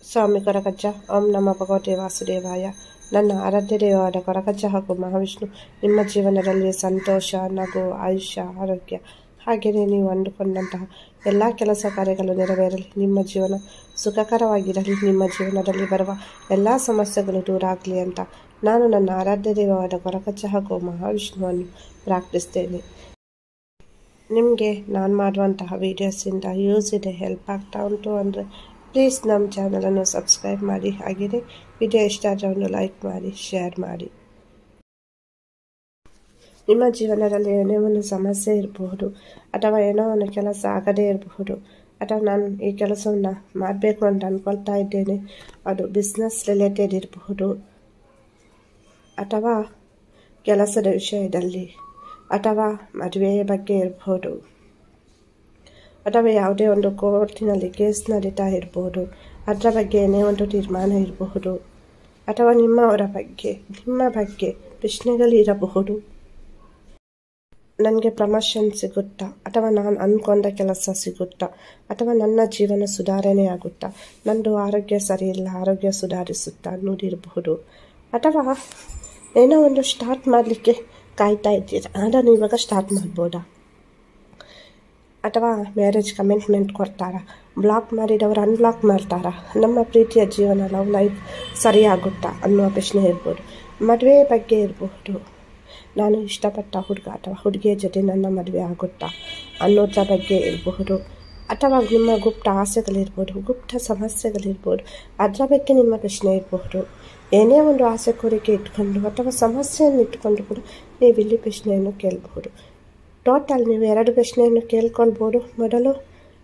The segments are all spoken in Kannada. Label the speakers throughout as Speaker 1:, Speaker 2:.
Speaker 1: ಸ್ವಾಮಿ ಕೊರಗಜ್ಜ. ಓಂ ನಮೋ ಭಗವತೆ ವಾಸುದೇವಾಯ. ನನ್ನ ಆರಾಧ್ಯ ದೇವರಾದ ಕೊರಗಜ್ಜ ಹಾಗೂ ಮಹಾವಿಷ್ಣು ನಿಮ್ಮ ಜೀವನದಲ್ಲಿ ಸಂತೋಷ, ನಗು, ಆಯುಷ್ಯ, ಆರೋಗ್ಯ ಹಾಗೆಯೇ ನೀವು ಅಂದುಕೊಂಡಂತಹ ಎಲ್ಲ ಕೆಲಸ ಕಾರ್ಯಗಳು ನೆರವೇರಲಿ. ನಿಮ್ಮ ಜೀವನ ಸುಖಕರವಾಗಿರಲಿ. ನಿಮ್ಮ ಜೀವನದಲ್ಲಿ ಬರುವ ಎಲ್ಲ ಸಮಸ್ಯೆಗಳು ದೂರ ಆಗಲಿ ಅಂತ ನಾನು ನನ್ನ ಆರಾಧ್ಯ ದೇವರಾದ ಕೊರಗಜ್ಜ ಹಾಗೂ ಮಹಾವಿಷ್ಣುವನ್ನು ಪ್ರಾರ್ಥಿಸ್ತೇನೆ. ನಿಮಗೆ ನಾನು ಮಾಡುವಂತಹ ವೀಡಿಯೋಸಿಂದ ಯೂಸ್ ಇದೆ, ಹೆಲ್ಪ್ ಆಗ್ತಾ ಉಂಟು ಅಂದರೆ ಪ್ಲೀಸ್ ನಮ್ಮ ಚಾನಲನ್ನು ಸಬ್ಸ್ಕ್ರೈಬ್ ಮಾಡಿ. ಹಾಗೆಯೇ ವಿಡಿಯೋ ಇಷ್ಟ ಆದರೆ ಒಂದು ಲೈಕ್ ಮಾಡಿ, ಶೇರ್ ಮಾಡಿ. ನಿಮ್ಮ ಜೀವನದಲ್ಲಿ ಏನೋ ಒಂದು ಸಮಸ್ಯೆ ಇರಬಹುದು, ಅಥವಾ ಏನೋ ಒಂದು ಕೆಲಸ ಆಗದೇ ಇರಬಹುದು, ಅಥವಾ ನಾನು ಈ ಕೆಲಸವನ್ನು ಮಾಡಬೇಕು ಅಂತ ಅಂದ್ಕೊಳ್ತಾ ಇದ್ದೇನೆ, ಅದು ಬಿಸ್ನೆಸ್ ರಿಲೇಟೆಡ್ ಇರಬಹುದು, ಅಥವಾ ಕೆಲಸದ ವಿಷಯದಲ್ಲಿ, ಅಥವಾ ಮದುವೆಯ ಬಗ್ಗೆ ಇರಬಹುದು, ಅಥವಾ ಯಾವುದೇ ಒಂದು ಕೋರ್ಟಿನಲ್ಲಿ ಕೇಸ್ ನಡೀತಾ ಇರಬಹುದು, ಅದರ ಬಗ್ಗೆ ಏನೇ ಒಂದು ತೀರ್ಮಾನ ಇರಬಹುದು, ಅಥವಾ ನಿಮ್ಮ ಬಗ್ಗೆ ಪ್ರಶ್ನೆಗಳಿರಬಹುದು. ನನಗೆ ಪ್ರಮೋಷನ್ ಸಿಗುತ್ತಾ, ಅಥವಾ ನಾನು ಅಂದ್ಕೊಂಡ ಕೆಲಸ ಸಿಗುತ್ತಾ, ಅಥವಾ ನನ್ನ ಜೀವನ ಸುಧಾರಣೆ ಆಗುತ್ತಾ, ನಂದು ಆರೋಗ್ಯ ಸರಿಯಿಲ್ಲ, ಆರೋಗ್ಯ ಸುಧಾರಿಸುತ್ತಾ ಅನ್ನೋದಿರಬಹುದು, ಅಥವಾ ಏನೋ ಒಂದು ಸ್ಟಾರ್ಟ್ ಮಾಡಲಿಕ್ಕೆ ಕಾಯ್ತಾ ಇದ್ದೀರಾ, ಅದನ್ನು ಇವಾಗ ಸ್ಟಾರ್ಟ್ ಮಾಡ್ಬೋದಾ, ಅಥವಾ ಮ್ಯಾರೇಜ್ ಕಮಿಟ್ಮೆಂಟ್ ಕೊಡ್ತಾರಾ, ಬ್ಲಾಕ್ ಮಾಡಿದವರು ಅನ್ಬ್ಲಾಕ್ ಮಾಡ್ತಾರಾ, ನಮ್ಮ ಪ್ರೀತಿಯ ಜೀವನ ಲವ್ ಲೈಫ್ ಸರಿಯಾಗುತ್ತಾ ಅನ್ನುವ ಪ್ರಶ್ನೆ ಇರ್ಬೋದು, ಮದುವೆ ಬಗ್ಗೆ ಇರಬಹುದು, ನಾನು ಇಷ್ಟಪಟ್ಟ ಹುಡುಗ ಅಥವಾ ಹುಡುಗಿಯ ಜೊತೆ ನನ್ನ ಮದುವೆ ಆಗುತ್ತಾ ಅನ್ನೋದ್ರ ಬಗ್ಗೆ ಇರಬಹುದು, ಅಥವಾ ನಿಮ್ಮ ಗುಪ್ತ ಆಸೆಗಳಿರ್ಬೋದು, ಗುಪ್ತ ಸಮಸ್ಯೆಗಳಿರ್ಬೋದು, ಅದರ ಬಗ್ಗೆ ನಿಮ್ಮ ಪ್ರಶ್ನೆ ಇರಬಹುದು. ಏನೇ ಒಂದು ಆಸೆ ಕೋರಿಕೆ ಇಟ್ಕೊಂಡು ಅಥವಾ ಸಮಸ್ಯೆಯನ್ನು ಇಟ್ಕೊಂಡು ಕೂಡ ನೀವು ಇಲ್ಲಿ ಪ್ರಶ್ನೆಯನ್ನು ಕೇಳಬಹುದು. ಟೋಟಲ್ ನೀವು 2 ಪ್ರಶ್ನೆಯನ್ನು ಕೇಳ್ಕೊಳ್ಬೋದು. ಮೊದಲು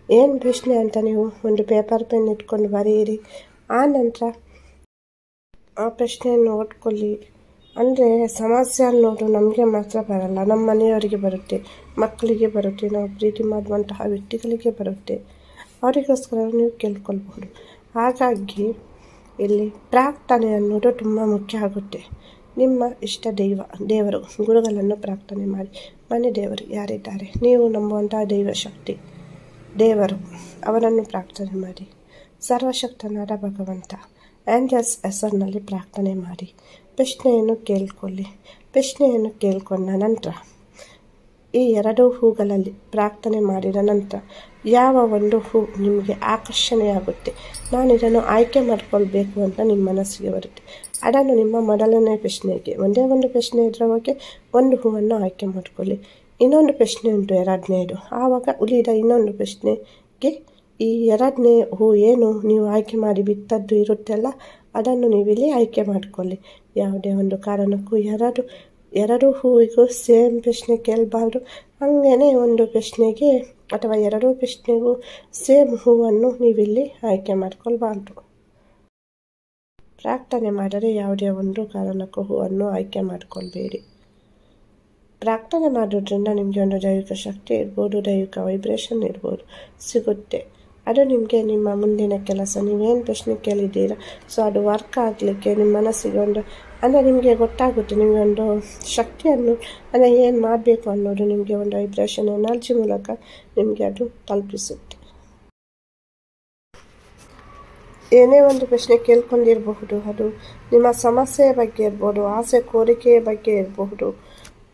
Speaker 1: ಏನು ಪ್ರಶ್ನೆ ಅಂತ ನೀವು ಒಂದು ಪೇಪರ್ ಪೆನ್ ಇಟ್ಕೊಂಡು ಬರೆಯಿರಿ. ಆ ನಂತರ ಆ ಪ್ರಶ್ನೆಯನ್ನು ಓದ್ಕೊಳ್ಳಿ. ಅಂದರೆ ಸಮಸ್ಯೆ ಅನ್ನೋದು ನಮಗೆ ಮಾತ್ರ ಬರಲ್ಲ, ನಮ್ಮ ಮನೆಯವರಿಗೆ ಬರುತ್ತೆ, ಮಕ್ಕಳಿಗೆ ಬರುತ್ತೆ, ನಾವು ಪ್ರೀತಿ ಮಾಡುವಂತಹ ವ್ಯಕ್ತಿಗಳಿಗೆ ಬರುತ್ತೆ, ಅವರಿಗೋಸ್ಕರ ನೀವು ಕೇಳ್ಕೊಳ್ಬಹುದು. ಹಾಗಾಗಿ ಇಲ್ಲಿ ಪ್ರಾರ್ಥನೆ ಅನ್ನೋದು ತುಂಬ ಮುಖ್ಯ ಆಗುತ್ತೆ. ನಿಮ್ಮ ಇಷ್ಟ ದೇವರು ಗುರುಗಳನ್ನು ಪ್ರಾರ್ಥನೆ ಮಾಡಿ. ಮನೆ ದೇವರು ಯಾರಿದ್ದಾರೆ, ನೀವು ನಂಬುವಂತಹ ದೈವ ಶಕ್ತಿ ದೇವರು, ಅವರನ್ನು ಪ್ರಾರ್ಥನೆ ಮಾಡಿ. ಸರ್ವಶಕ್ತನಾದ ಭಗವಂತ ಆ್ಯಂಜಲ್ಸ್ ಹೆಸರಿನಲ್ಲಿ ಪ್ರಾರ್ಥನೆ ಮಾಡಿ. ಪ್ರಶ್ನೆಯನ್ನು ಕೇಳಿಕೊಳ್ಳಿ. ಪ್ರಶ್ನೆಯನ್ನು ಕೇಳಿಕೊಂಡ ನಂತರ ಈ 2 ಹೂಗಳಲ್ಲಿ ಪ್ರಾರ್ಥನೆ ಮಾಡಿದ ನಂತರ ಯಾವ ಒಂದು ಹೂ ನಿಮಗೆ ಆಕರ್ಷಣೆಯಾಗುತ್ತೆ, ನಾನು ಇದನ್ನು ಆಯ್ಕೆ ಮಾಡಿಕೊಳ್ಬೇಕು ಅಂತ ನಿಮ್ಮ ಮನಸ್ಸಿಗೆ ಬರುತ್ತೆ, ಅದನ್ನು ನಿಮ್ಮ ಮೊದಲನೇ ಪ್ರಶ್ನೆಗೆ, ಒಂದೇ ಒಂದು ಪ್ರಶ್ನೆ ಇದರ ಬಗ್ಗೆ ಒಂದು ಹೂವನ್ನು ಆಯ್ಕೆ ಮಾಡಿಕೊಳ್ಳಿ. ಇನ್ನೊಂದು ಪ್ರಶ್ನೆ ಉಂಟು 2ನೇದು, ಆವಾಗ ಉಳಿದ ಇನ್ನೊಂದು ಪ್ರಶ್ನೆಗೆ ಈ 2ನೇ ಹೂ ಏನು ನೀವು ಆಯ್ಕೆ ಮಾಡಿ ಬಿಟ್ಟದ್ದು ಇರುತ್ತೆಲ್ಲ ಅದನ್ನು ನೀವಿಲ್ಲಿ ಆಯ್ಕೆ ಮಾಡಿಕೊಳ್ಳಿ. ಯಾವುದೇ ಒಂದು ಕಾರಣಕ್ಕೂ ಎರಡು ಹೂವಿಗೂ ಸೇಮ್ ಪ್ರಶ್ನೆ ಕೇಳಬಾರ್ದು. ಹಾಗೇನೆ ಒಂದು ಪ್ರಶ್ನೆಗೆ ಅಥವಾ 2 ಪ್ರಶ್ನೆಗೂ ಸೇಮ್ ಹೂವನ್ನು ನೀವಿಲ್ಲಿ ಆಯ್ಕೆ ಮಾಡಿಕೊಳ್ಬಾರ್ದು. ಪ್ರಾರ್ಥನೆ ಮಾಡಿದರೆ ಯಾವುದೇ ಒಂದು ಕಾರಣಕ್ಕೂ ಹೂವನ್ನು ಆಯ್ಕೆ ಮಾಡಿಕೊಳ್ಬೇಡಿ. ಪ್ರಾರ್ಥನೆ ಮಾಡೋದ್ರಿಂದ ನಿಮಗೆ ಒಂದು ದೈವಿಕ ಶಕ್ತಿ ಇರ್ಬೋದು, ದೈವಿಕ ವೈಬ್ರೇಷನ್ ಇರ್ಬೋದು ಸಿಗುತ್ತೆ. ಅದು ನಿಮಗೆ ನಿಮ್ಮ ಮುಂದಿನ ಕೆಲಸ, ನೀವೇನು ಪ್ರಶ್ನೆ ಕೇಳಿದ್ದೀರಾ ಸೊ ಅದು ವರ್ಕ್ ಆಗಲಿಕ್ಕೆ ನಿಮ್ಮ ಮನಸ್ಸಿಗೆ ಒಂದು ಅಂದರೆ ನಿಮಗೆ ಗೊತ್ತಾಗುತ್ತೆ, ನಿಮಗೆ ಒಂದು ಶಕ್ತಿಯನ್ನು ಅಂದರೆ ಏನು ಮಾಡಬೇಕು ಅನ್ನೋದು ನಿಮಗೆ ಒಂದು ವೈಬ್ರೇಷನ್ ಎನರ್ಜಿ ಮೂಲಕ ನಿಮಗೆ ಅದು ತಲುಪಿಸುತ್ತೆ. ಏನೇ ಒಂದು ಪ್ರಶ್ನೆ ಕೇಳ್ಕೊಂಡಿರಬಹುದು, ಅದು ನಿಮ್ಮ ಸಮಸ್ಯೆಯ ಬಗ್ಗೆ ಇರ್ಬೋದು, ಆಸೆ ಕೋರಿಕೆಯ ಬಗ್ಗೆ ಇರಬಹುದು,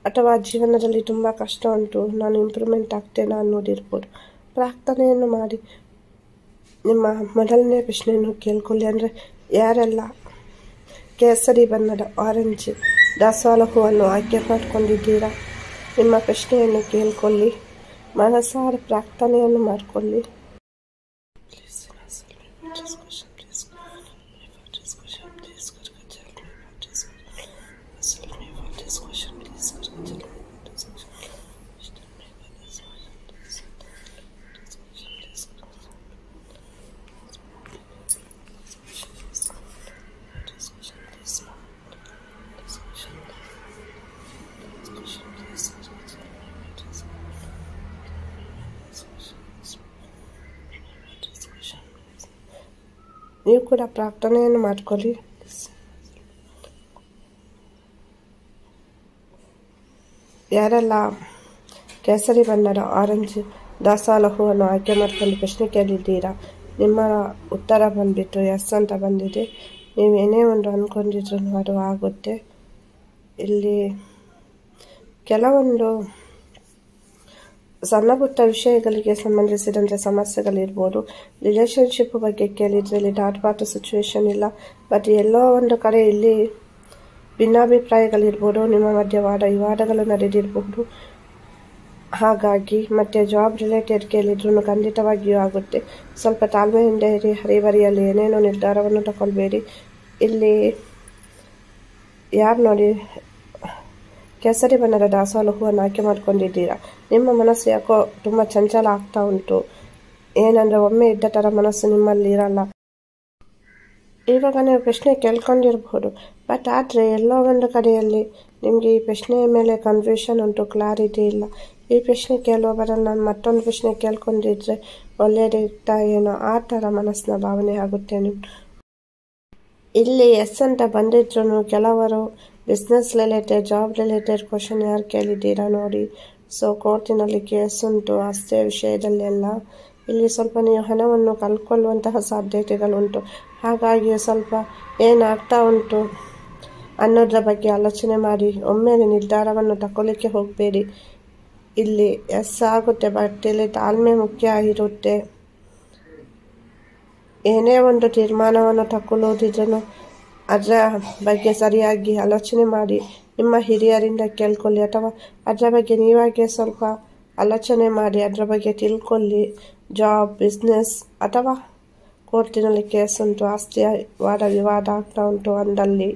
Speaker 1: ಅಥವಾ ಜೀವನದಲ್ಲಿ ತುಂಬ ಕಷ್ಟ ಉಂಟು, ನಾನು ಇಂಪ್ರೂವ್ಮೆಂಟ್ ಆಗ್ತೇನೆ ಅನ್ನೋದಿರ್ಬೋದು. ಪ್ರಾರ್ಥನೆಯನ್ನು ಮಾಡಿ ನಿಮ್ಮ ಮೊದಲನೇ ಪ್ರಶ್ನೆಯನ್ನು ಕೇಳ್ಕೊಳ್ಳಿ. ಅಂದರೆ ಯಾರೆಲ್ಲ ಕೇಸರಿ ಬಣ್ಣದ ಆರೆಂಜ್ ದಾಸವಾಳ ಹೂವನ್ನು ಆಯ್ಕೆ ಮಾಡಿಕೊಂಡಿದ್ದೀರಾ, ನಿಮ್ಮ ಪ್ರಶ್ನೆಯನ್ನು ಕೇಳ್ಕೊಳ್ಳಿ, ಮನಸಾರ ಪ್ರಾರ್ಥನೆಯನ್ನು ಮಾಡಿಕೊಳ್ಳಿ. ನೀವು ಕೂಡ ಪ್ರಾರ್ಥನೆಯನ್ನು ಮಾಡಿಕೊಳ್ಳಿ. ಯಾರೆಲ್ಲ ಕೇಸರಿ ಬಣ್ಣದ ಆರೆಂಜ್ ದಾಸವಾಳ ಹೂವನ್ನು ಆಯ್ಕೆ ಮಾಡಿಕೊಂಡು ಪ್ರಶ್ನೆ ಕೇಳಿದ್ದೀರಾ, ನಿಮ್ಮ ಉತ್ತರ ಬಂದುಬಿಟ್ಟು ಎಸ್ ಅಂತ ಬಂದಿದೆ. ನೀವು ಏನೇ ಒಂದು ಅಂದ್ಕೊಂಡಿದ್ರು ಅದು ಆಗುತ್ತೆ. ಇಲ್ಲಿ ಕೆಲವೊಂದು ಸಣ್ಣ ಪುಟ್ಟ ವಿಷಯಗಳಿಗೆ ಸಂಬಂಧಿಸಿದಂತೆ ಸಮಸ್ಯೆಗಳಿರ್ಬೋದು. ರಿಲೇಷನ್ಶಿಪ್ ಬಗ್ಗೆ ಕೇಳಿದರೆ ಇಲ್ಲಿ ಡಾಟ್ ಪಾಟ್ ಸಿಚುವೇಶನ್ ಇಲ್ಲ, ಬಟ್ ಎಲ್ಲೋ ಒಂದು ಕಡೆ ಇಲ್ಲಿ ಭಿನ್ನಾಭಿಪ್ರಾಯಗಳಿರ್ಬೋದು, ನಿಮ್ಮ ಮಧ್ಯೆ ವಿವಾದಗಳು ನಡೆದಿರಬಹುದು. ಹಾಗಾಗಿ ಮತ್ತೆ ಜಾಬ್ ರಿಲೇಟೆಡ್ ಕೇಳಿದ್ರು ಖಂಡಿತವಾಗಿಯೂ ಆಗುತ್ತೆ. ಸ್ವಲ್ಪ ತಾಳ್ಮೆಯಿಂದ ಇರಿ. ಹರಿಬರಿಯಲ್ಲಿ ಏನೇನೋ ನಿರ್ಧಾರವನ್ನು ತಗೊಳ್ಬೇಡಿ. ಇಲ್ಲಿ ಯಾರು ನೋಡಿ ಕೇಸರಿ ಬಣ್ಣದ ದಾಸವಾಳ ಹೂವನ್ನು ಆಯ್ಕೆ ಮಾಡ್ಕೊಂಡಿದ್ದೀರಾ. ನಿಮ್ಮ ಮನಸ್ಸು ಯಾಕೋ ತುಂಬ ಚಂಚಲ ಆಗ್ತಾ ಉಂಟು. ಏನಂದರೆ ಒಮ್ಮೆ ಇದ್ದ ಥರ ಮನಸ್ಸು ನಿಮ್ಮಲ್ಲಿ ಇರಲ್ಲ. ಇವಾಗ ನೀವು ಪ್ರಶ್ನೆ ಕೇಳ್ಕೊಂಡಿರ್ಬೋದು, ಬಟ್ ಆದರೆ ಎಲ್ಲೋ ಒಂದು ಕಡೆಯಲ್ಲಿ ನಿಮಗೆ ಈ ಪ್ರಶ್ನೆಯ ಮೇಲೆ ಕನ್ಫ್ಯೂಷನ್ ಉಂಟು, ಕ್ಲಾರಿಟಿ ಇಲ್ಲ. ಈ ಪ್ರಶ್ನೆ ಕೇಳುವ ಬರಲ್ಲ, ನಾನು ಮತ್ತೊಂದು ಪ್ರಶ್ನೆ ಕೇಳ್ಕೊಂಡಿದ್ರೆ ಒಳ್ಳೆಯದಿರ್ತಾ ಏನೋ ಆ ಥರ ಮನಸ್ಸಿನ ಭಾವನೆ ಆಗುತ್ತೆ ನಿಮ್ಮ. ಇಲ್ಲಿ ಎಸ್ ಅಂತ ಬಂದಿದ್ರು ಕೆಲವರು business related, job related question ಯಾರು ಕೇಳಿದ್ದೀರಾ ನೋಡಿ. ಸೊ ಕೋರ್ಟಿನಲ್ಲಿ ಕೇಸ್ ಉಂಟು ಆಸ್ತಿಯ ವಿಷಯದಲ್ಲೆಲ್ಲ. ಇಲ್ಲಿ ಸ್ವಲ್ಪ ನೀವು ಹಣವನ್ನು ಕಳ್ಕೊಳ್ಳುವಂತಹ ಸಾಧ್ಯತೆಗಳುಂಟು. ಹಾಗಾಗಿ ಸ್ವಲ್ಪ ಏನಾಗ್ತಾ ಉಂಟು ಅನ್ನೋದ್ರ ಬಗ್ಗೆ ಆಲೋಚನೆ ಮಾಡಿ ಒಮ್ಮೆಲೆ ನಿರ್ಧಾರವನ್ನು ತಗೊಳ್ಳಿಕ್ಕೆ ಹೋಗಬೇಡಿ. ಇಲ್ಲಿ ಎಸ್ ಆಗುತ್ತೆ, ಬಟ್ ಇಲ್ಲಿ ತಾಳ್ಮೆ ಮುಖ್ಯ ಇರುತ್ತೆ. ಏನೇ ಒಂದು ತೀರ್ಮಾನವನ್ನು ತಗೊಳ್ಳೋದಿದ್ರೂ ಅದರ ಬಗ್ಗೆ ಸರಿಯಾಗಿ ಆಲೋಚನೆ ಮಾಡಿ ನಿಮ್ಮ ಹಿರಿಯರಿಂದ ಕೇಳ್ಕೊಳ್ಳಿ, ಅಥವಾ ಅದರ ಬಗ್ಗೆ ನೀವಾಗೆ ಸ್ವಲ್ಪ ಆಲೋಚನೆ ಮಾಡಿ ಅದರ ಬಗ್ಗೆ ತಿಳ್ಕೊಳ್ಳಿ. ಜಾಬ್, ಬಿಸ್ನೆಸ್ ಅಥವಾ ಕೋರ್ಟಿನಲ್ಲಿ ಕೇಸ್ ಉಂಟು, ಆಸ್ತಿಯ ವಿವಾದ ಆಗ್ತಾ ಉಂಟು ಅಂದಲ್ಲಿ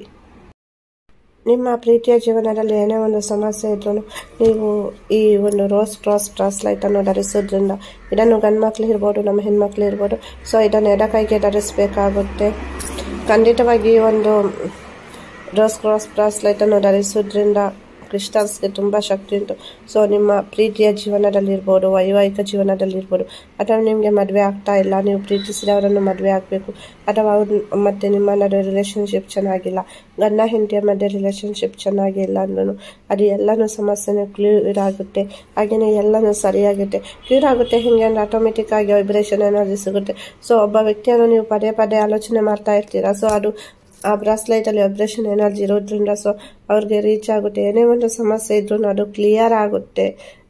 Speaker 1: ನಿಮ್ಮ ಪ್ರೀತಿಯ ಜೀವನದಲ್ಲಿ ಏನೇ ಒಂದು ಸಮಸ್ಯೆ ಇದ್ರೂ ನೀವು ಈ ಒಂದು ರೋಸ್ ಕ್ರಾಸ್ ಬ್ರಾಸ್ಲೈಟನ್ನು ಧರಿಸೋದ್ರಿಂದ, ಇದನ್ನು ಗಂಡು ಮಕ್ಕಳು ಇರ್ಬೋದು, ನಮ್ಮ ಹೆಣ್ಮಕ್ಳು ಇರ್ಬೋದು. ಸೊ ಇದನ್ನು ಎಡಕೈಗೆ ಧರಿಸಬೇಕಾಗುತ್ತೆ. ಖಂಡಿತವಾಗಿ ಒಂದು ರೋಸ್ ಕ್ರಾಸ್ ಬ್ರಾಸ್ಲೈಟನ್ನು ಧರಿಸೋದ್ರಿಂದ ಕ್ರಿಸ್ಟಲ್ಸ್ಗೆ ತುಂಬ ಶಕ್ತಿ ಉಂಟು. ಸೊ ನಿಮ್ಮ ಪ್ರೀತಿಯ ಜೀವನದಲ್ಲಿರ್ಬೋದು, ವೈವಾಹಿಕ ಜೀವನದಲ್ಲಿರ್ಬೋದು, ಅಥವಾ ನಿಮಗೆ ಮದುವೆ ಆಗ್ತಾ ಇಲ್ಲ, ನೀವು ಪ್ರೀತಿಸಿದವರನ್ನು ಮದುವೆ ಆಗಬೇಕು, ಅಥವಾ ಅವ್ರು ಮತ್ತು ನಿಮ್ಮ ನಡುವೆ ರಿಲೇಷನ್ಶಿಪ್ ಚೆನ್ನಾಗಿಲ್ಲ, ಗಂಡ ಹೆಂಡತಿಯ ಮಧ್ಯೆ ರಿಲೇಷನ್ಶಿಪ್ ಚೆನ್ನಾಗಿಲ್ಲ ಅಂದ್ರೂ ಅದು ಎಲ್ಲನೂ ಸಮಸ್ಯೆನೂ ಕ್ಲಿಯರ್ ಆಗುತ್ತೆ. ಹಾಗೆಯೇ ಎಲ್ಲನೂ ಸರಿಯಾಗುತ್ತೆ. ಕ್ಲಿಯರ್ ಆಗುತ್ತೆ ಹೇಗೆ ಅಂದರೆ ಆಟೋಮೆಟಿಕ್ ಆಗಿ ವೈಬ್ರೇಷನ್ ಎನರ್ಜಿ ಸಿಗುತ್ತೆ. ಸೊ ಒಬ್ಬ ವ್ಯಕ್ತಿಯನ್ನು ನೀವು ಪದೇ ಪದೇ ಆಲೋಚನೆ ಮಾಡ್ತಾ ಇರ್ತೀರಾ. ಸೊ ಅದು ಆ ಬ್ರಾಸ್ಲೈಟಲ್ಲಿ ವೈಬ್ರೇಷನ್ ಎನರ್ಜಿ ಇರೋದ್ರಿಂದ ಸೊ ಅವ್ರಿಗೆ ರೀಚ್ ಆಗುತ್ತೆ. ಏನೇ ಒಂದು ಸಮಸ್ಯೆ ಇದ್ರೂ ಅದು ಕ್ಲಿಯರ್ ಆಗುತ್ತೆ.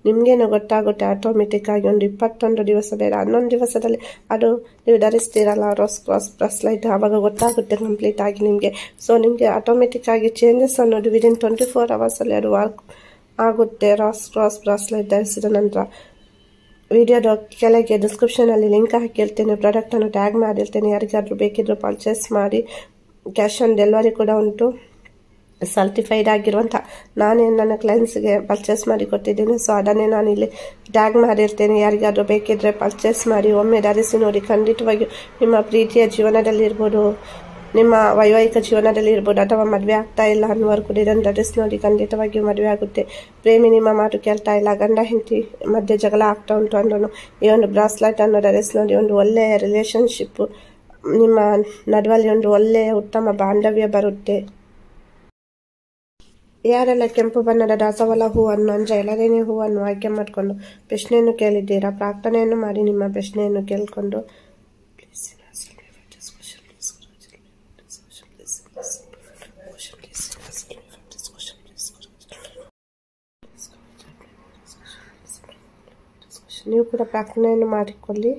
Speaker 1: ನಿಮಗೇನು ಗೊತ್ತಾಗುತ್ತೆ ಆಟೋಮೆಟಿಕ್ ಆಗಿ. ಒಂದು 21 ದಿವಸ ಬೇಡ, 11 ದಿವಸದಲ್ಲಿ ಅದು ನೀವು ಧರಿಸ್ತೀರಲ್ಲ ರೋಸ್ ಕ್ರಾಸ್ ಬ್ರಾಸ್ಲೈಟ್, ಆವಾಗ ಗೊತ್ತಾಗುತ್ತೆ ಕಂಪ್ಲೀಟ್ ಆಗಿ ನಿಮಗೆ. ಸೊ ನಿಮಗೆ ಆಟೋಮೆಟಿಕ್ ಆಗಿ ಚೇಂಜಸ್ ಅನ್ನೋದು ವಿದಿನ್ 24 ಅವರ್ಸಲ್ಲಿ ಅದು ವರ್ಕ್ ಆಗುತ್ತೆ. ರೋಸ್ ಕ್ರಾಸ್ ಬ್ರಾಸ್ಲೈಟ್ ಧರಿಸಿದ ನಂತರ ವಿಡಿಯೋದ ಕೆಳಗೆ ಡಿಸ್ಕ್ರಿಪ್ಷನಲ್ಲಿ ಲಿಂಕ್ ಹಾಕಿರ್ತೇನೆ, ಪ್ರಾಡಕ್ಟನ್ನು ಟ್ಯಾಗ್ ಮಾಡಿರ್ತೇನೆ. ಯಾರಿಗಾದ್ರೂ ಬೇಕಿದ್ರೂ ಪರ್ಚೇಸ್ ಮಾಡಿ. ಕ್ಯಾಶ್ ಆನ್ ಡೆಲಿವರಿ ಕೂಡ ಉಂಟು. ಸರ್ಟಿಫೈಡ್ ಆಗಿರುವಂಥ ನಾನೇ ನನ್ನ ಕ್ಲೈಂಟ್ಸ್ಗೆ ಪರ್ಚೇಸ್ ಮಾಡಿ ಕೊಟ್ಟಿದ್ದೀನಿ. ಸೊ ಅದನ್ನೇ ನಾನು ಇಲ್ಲಿ ಟ್ಯಾಗ್ ಮಾಡಿರ್ತೇನೆ. ಯಾರಿಗಾದ್ರೂ ಬೇಕಿದ್ರೆ ಪರ್ಚೇಸ್ ಮಾಡಿ, ಒಮ್ಮೆ ಧರಿಸಿ ನೋಡಿ. ಖಂಡಿತವಾಗಿಯೂ ನಿಮ್ಮ ಪ್ರೀತಿಯ ಜೀವನದಲ್ಲಿರ್ಬೋದು, ನಿಮ್ಮ ವೈವಾಹಿಕ ಜೀವನದಲ್ಲಿ ಇರ್ಬೋದು, ಅಥವಾ ಮದುವೆ ಆಗ್ತಾ ಇಲ್ಲ ಅನ್ನೋರು ಕೂಡ ಇದನ್ನು ಧರಿಸಿ ನೋಡಿ. ಖಂಡಿತವಾಗಿಯೂ ಮದುವೆ ಆಗುತ್ತೆ. ಪ್ರೇಮಿ ನಿಮ್ಮ ಮಾತು ಕೇಳ್ತಾ ಇಲ್ಲ, ಗಂಡ ಹೆಂಡತಿ ಮಧ್ಯೆ ಜಗಳ ಆಗ್ತಾ ಉಂಟು ಅಂದ್ರೂ ಈ ಒಂದು ಬ್ರಾಸ್ಲೈಟನ್ನು ಧರಿಸಿ ನೋಡಿ. ಒಂದು ಒಳ್ಳೆಯ ರಿಲೇಷನ್ಶಿಪ್ಪು ನಿಮ್ಮ ನಡುವಲ್ಲಿ ಒಂದು ಒಳ್ಳೆಯ ಉತ್ತಮ ಬಾಂಧವ್ಯ ಬರುತ್ತೆ. ಯಾರೆಲ್ಲ ಕೆಂಪು ಬಣ್ಣದ ದಾಸವಾಳ ಹೂವನ್ನು ಅಂದರೆ ಎಳದೇನೆ ಹೂವನ್ನು ಆಯ್ಕೆ ಮಾಡಿಕೊಂಡು ಪ್ರಶ್ನೆಯನ್ನು ಕೇಳಿದ್ದೀರಾ, ಪ್ರಾರ್ಥನೆಯನ್ನು ಮಾಡಿ ನಿಮ್ಮ ಪ್ರಶ್ನೆಯನ್ನು ಕೇಳಿಕೊಂಡು ನೀವು ಕೂಡ ಪ್ರಾರ್ಥನೆಯನ್ನು ಮಾಡಿಕೊಳ್ಳಿ.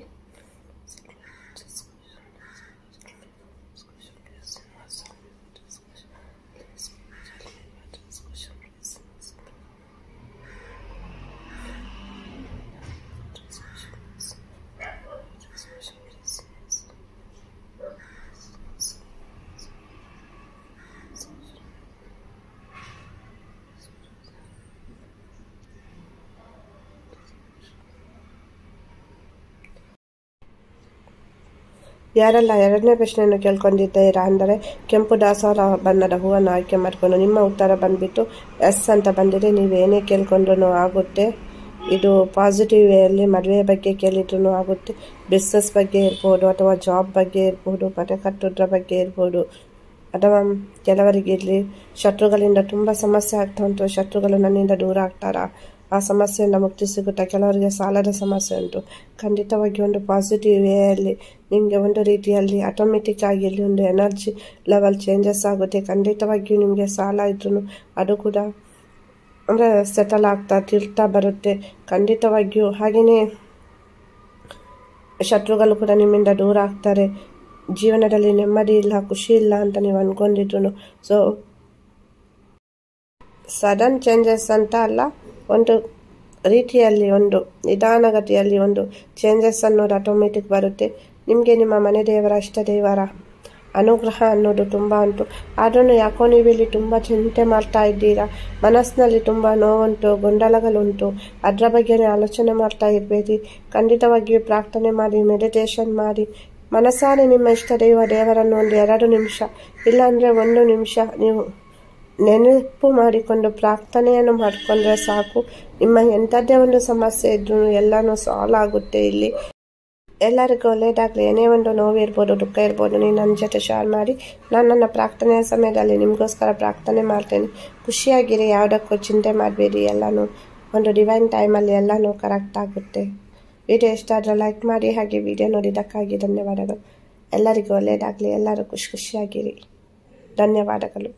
Speaker 1: ಯಾರೆಲ್ಲ ಎರಡನೇ ಪ್ರಶ್ನೆಯನ್ನು ಕೇಳ್ಕೊಂಡಿದ್ದೀರಾ ಅಂದರೆ ಕೆಂಪು ದಾಸವಾಳ ಬಣ್ಣದ ಹೂವನ್ನು ಆಯ್ಕೆ ಮಾಡಿಕೊಂಡು ನಿಮ್ಮ ಉತ್ತರ ಬಂದುಬಿಟ್ಟು ಎಸ್ ಅಂತ ಬಂದಿದೆ. ನೀವೇನೇ ಕೇಳ್ಕೊಂಡ್ರೂ ಆಗುತ್ತೆ. ಇದು ಪಾಸಿಟಿವ್ ವೇಯಲ್ಲಿ ಮದುವೆ ಬಗ್ಗೆ ಕೇಳಿದ್ರೂ ಆಗುತ್ತೆ, ಬಿಸ್ನೆಸ್ ಬಗ್ಗೆ ಇರ್ಬೋದು, ಅಥವಾ ಜಾಬ್ ಬಗ್ಗೆ ಇರ್ಬೋದು, ಮನೆ ಕಟ್ಟೋದ್ರ ಬಗ್ಗೆ ಇರ್ಬೋದು, ಅಥವಾ ಕೆಲವರಿಗೆ ಇಲ್ಲಿ ಶತ್ರುಗಳಿಂದ ತುಂಬ ಸಮಸ್ಯೆ ಆಗ್ತಾ ಉಂಟು, ಶತ್ರುಗಳು ನನ್ನಿಂದ ದೂರ ಆಗ್ತಾರಾ ಆ ಸಮಸ್ಯೆಯಿಂದ ಮುಕ್ತಿ ಸಿಗುತ್ತೆ. ಕೆಲವರಿಗೆ ಸಾಲದ ಸಮಸ್ಯೆ ಉಂಟು. ಖಂಡಿತವಾಗಿ ಒಂದು ಪಾಸಿಟಿವ್ ವೇಯಲ್ಲಿ ನಿಮಗೆ ಒಂದು ರೀತಿಯಲ್ಲಿ ಆಟೋಮೆಟಿಕ್ ಆಗಿ ಇಲ್ಲಿ ಒಂದು ಎನರ್ಜಿ ಲೆವೆಲ್ ಚೇಂಜಸ್ ಆಗುತ್ತೆ. ಖಂಡಿತವಾಗಿಯೂ ನಿಮಗೆ ಸಾಲ ಇದ್ರೂ ಅದು ಕೂಡ ಅಂದರೆ ಸೆಟಲ್ ಆಗ್ತಾ ತಿರ್ತಾ ಬರುತ್ತೆ ಖಂಡಿತವಾಗಿಯೂ. ಹಾಗೆಯೇ ಶತ್ರುಗಳು ಕೂಡ ನಿಮ್ಮಿಂದ ದೂರ ಆಗ್ತಾರೆ. ಜೀವನದಲ್ಲಿ ನೆಮ್ಮದಿ ಇಲ್ಲ, ಖುಷಿ ಇಲ್ಲ ಅಂತ ನೀವು ಅಂದ್ಕೊಂಡಿದ್ರು ಸೊ ಸಡನ್ ಚೇಂಜಸ್ ಅಂತ ಅಲ್ಲ, ಒಂದು ರೀತಿಯಲ್ಲಿ ಒಂದು ನಿಧಾನಗತಿಯಲ್ಲಿ ಒಂದು ಚೇಂಜಸ್ ಅನ್ನೋದು ಆಟೋಮೆಟಿಕ್ ಬರುತ್ತೆ. ನಿಮಗೆ ನಿಮ್ಮ ಮನೆ ದೇವರ ಇಷ್ಟ ದೇವರ ಅನುಗ್ರಹ ಅನ್ನೋದು ತುಂಬ ಉಂಟು. ಆದ್ರೂ ಯಾಕೋ ನೀವು ಇಲ್ಲಿ ತುಂಬ ಚಿಂತೆ ಮಾಡ್ತಾ ಇದ್ದೀರಾ. ಮನಸ್ಸಿನಲ್ಲಿ ತುಂಬ ನೋವುಂಟು, ಗೊಂದಲಗಳುಂಟು. ಅದರ ಬಗ್ಗೆನೇ ಆಲೋಚನೆ ಮಾಡ್ತಾ ಇರಬೇಡಿ. ಖಂಡಿತವಾಗಿಯೂ ಪ್ರಾರ್ಥನೆ ಮಾಡಿ, ಮೆಡಿಟೇಷನ್ ಮಾಡಿ, ಮನಸ್ಸಾರೆ ನಿಮ್ಮ ಇಷ್ಟ ದೇವರನ್ನು ಒಂದು 2 ನಿಮಿಷ ಇಲ್ಲಾಂದರೆ 1 ನಿಮಿಷ ನೀವು ನೆನಪು ಮಾಡಿಕೊಂಡು ಪ್ರಾರ್ಥನೆಯನ್ನು ಮಾಡಿಕೊಂಡ್ರೆ ಸಾಕು. ನಿಮ್ಮ ಎಂಥದ್ದೇ ಒಂದು ಸಮಸ್ಯೆ ಇದ್ರೂ ಎಲ್ಲನೂ ಸಾಲ್ವ್ ಆಗುತ್ತೆ. ಇಲ್ಲಿ ಎಲ್ಲರಿಗೂ ಒಳ್ಳೆಯದಾಗಲಿ. ಏನೇ ಒಂದು ನೋವಿರ್ಬೋದು, ದುಃಖ ಇರ್ಬೋದು, ನೀವು ನನ್ನ ಜೊತೆ ಶೇರ್ ಮಾಡಿ. ನಾನು ನನ್ನ ಪ್ರಾರ್ಥನೆಯ ಸಮಯದಲ್ಲಿ ನಿಮಗೋಸ್ಕರ ಪ್ರಾರ್ಥನೆ ಮಾಡ್ತೇನೆ. ಖುಷಿಯಾಗಿರಿ, ಯಾವುದಕ್ಕೂ ಚಿಂತೆ ಮಾಡಬೇಡಿ. ಎಲ್ಲನೂ ಒಂದು ಡಿವೈನ್ ಟೈಮಲ್ಲಿ ಎಲ್ಲನೂ ಕರೆಕ್ಟ್ ಆಗುತ್ತೆ. ವಿಡಿಯೋ ಇಷ್ಟ ಆದರೆ ಲೈಕ್ ಮಾಡಿ. ಹಾಗೆ ವಿಡಿಯೋ ನೋಡಿದ್ದಕ್ಕಾಗಿ ಧನ್ಯವಾದಗಳು. ಎಲ್ಲರಿಗೂ ಒಳ್ಳೆಯದಾಗಲಿ. ಎಲ್ಲರೂ ಖುಷಿಯಾಗಿರಿ. ಧನ್ಯವಾದಗಳು.